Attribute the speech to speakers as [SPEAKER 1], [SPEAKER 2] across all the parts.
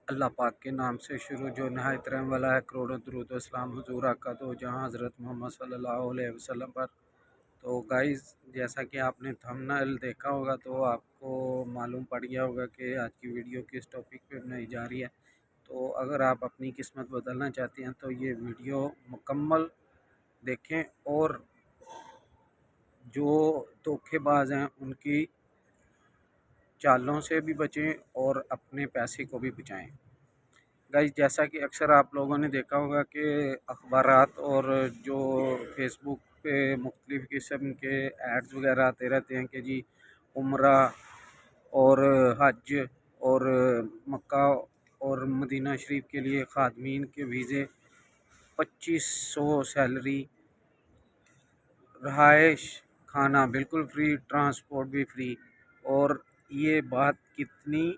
[SPEAKER 1] अल्लाह पाक के नाम से शुरू जो नहायत रहम वाला है। करोड़ों दुरूद व सलाम हुजूर आका दो जहाँ हज़रत मोहम्मद सल्लल्लाहु अलैहि वसल्लम पर। तो गाइस, जैसा कि आपने थंबनेल देखा होगा तो आपको मालूम पड़ गया होगा कि आज की वीडियो किस टॉपिक पे बनाई जा रही है। तो अगर आप अपनी किस्मत बदलना चाहते हैं तो ये वीडियो मुकम्मल देखें और जो धोखेबाज हैं उनकी चालों से भी बचें और अपने पैसे को भी बचाएं। गाइस, जैसा कि अक्सर आप लोगों ने देखा होगा कि अखबारात और जो फेसबुक पे मुख्तलिफ़ किस्म के एड्स वगैरह आते रहते हैं कि जी उम्रा और हज और मक्का और मदीना शरीफ के लिए खादमीन के वीज़े 2500 सैलरी, रहाइश, खाना बिल्कुल फ्री, ट्रांसपोर्ट भी फ्री। और ये बात कितनी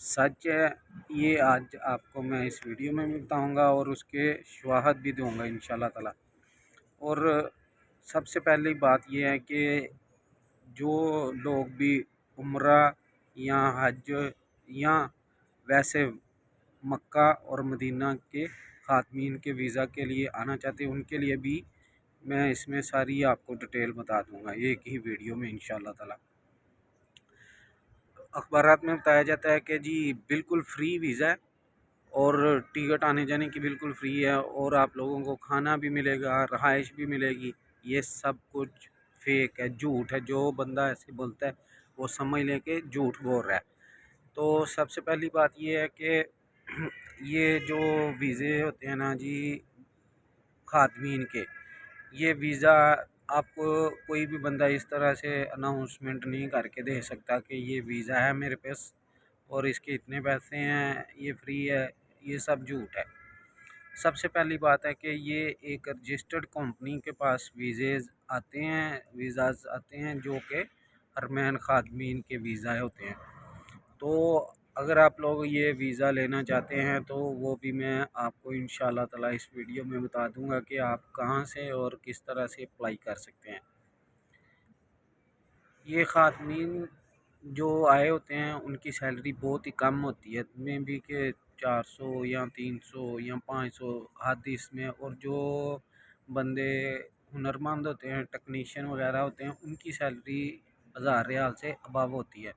[SPEAKER 1] सच है ये आज आपको मैं इस वीडियो में भी बताऊंगा और उसके शवाहद भी दूंगा इंशाल्लाह ताला। और सबसे पहली बात ये है कि जो लोग भी उम्रा या हज या वैसे मक्का और मदीना के खातमीन के वीज़ा के लिए आना चाहते हैं उनके लिए भी मैं इसमें सारी आपको डिटेल बता दूंगा एक ही वीडियो में इंशाल्लाह ताला। अखबारात में बताया जाता है कि जी बिल्कुल फ्री वीज़ा है और टिकट आने जाने की बिल्कुल फ्री है और आप लोगों को खाना भी मिलेगा, रहाइश भी मिलेगी। ये सब कुछ फेक है, झूठ है। जो बंदा ऐसे बोलता है वो समझ लें कि झूठ बोल रहा है। तो सबसे पहली बात ये है कि ये जो वीज़े होते हैं ना जी खातमीन के, ये वीज़ा आपको कोई भी बंदा इस तरह से अनाउंसमेंट नहीं करके दे सकता कि ये वीज़ा है मेरे पास और इसके इतने पैसे हैं, ये फ्री है। ये सब झूठ है। सबसे पहली बात है कि ये एक रजिस्टर्ड कंपनी के पास वीज़ाज़ आते हैं जो कि हरमैन खादमीन के वीज़ा होते हैं। तो अगर आप लोग ये वीज़ा लेना चाहते हैं तो वो भी मैं आपको इंशाल्लाह ताला इस वीडियो में बता दूंगा कि आप कहाँ से और किस तरह से अप्लाई कर सकते हैं। ये खातमीन जो आए होते हैं उनकी सैलरी बहुत ही कम होती है, में भी कि 400 या 300 या 500 हद इसमें। और जो बंदे हुनरमंद होते हैं, टेक्नीशियन वगैरह होते हैं, उनकी सैलरी 1000 रियाल से अबव होती है।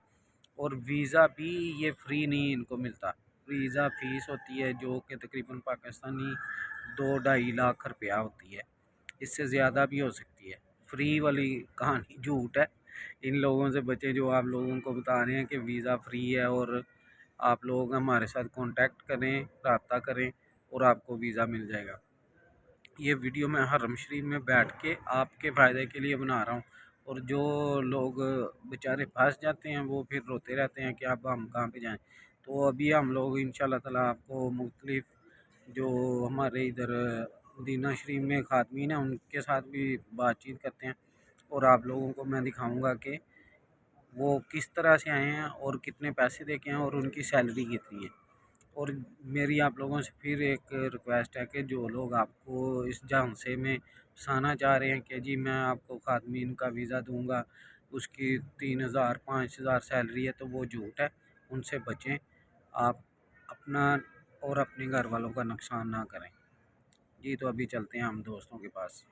[SPEAKER 1] और वीज़ा भी ये फ्री नहीं इनको मिलता, वीज़ा फ़ीस होती है जो कि तकरीबन पाकिस्तानी 2-2.5 लाख रुपया होती है, इससे ज़्यादा भी हो सकती है। फ्री वाली कहानी झूठ है। इन लोगों से बचें जो आप लोगों को बता रहे हैं कि वीज़ा फ्री है और आप लोग हमारे साथ कांटेक्ट करें, रब्ता करें और आपको वीज़ा मिल जाएगा। ये वीडियो मैं हरम शरीफ में बैठ के आपके फ़ायदे के लिए बना रहा हूँ। और जो लोग बेचारे फंस जाते हैं वो फिर रोते रहते हैं कि अब हम कहाँ पे जाएं। तो अभी हम लोग इंशाल्लाह ताला आपको मुख्तलिफ जो हमारे इधर मदीना शरीफ में खातमीन है उनके साथ भी बातचीत करते हैं और आप लोगों को मैं दिखाऊंगा कि वो किस तरह से आए हैं और कितने पैसे दे के आए हैं और उनकी सैलरी कितनी है। और मेरी आप लोगों से फिर एक रिक्वेस्ट है कि जो लोग आपको इस झांसे में फंसाना चाह रहे हैं कि जी मैं आपको खातमीन का वीज़ा दूंगा, उसकी 3000-5000 सैलरी है, तो वो झूठ है। उनसे बचें। आप अपना और अपने घर वालों का नुकसान ना करें। जी तो अभी चलते हैं हम दोस्तों के पास।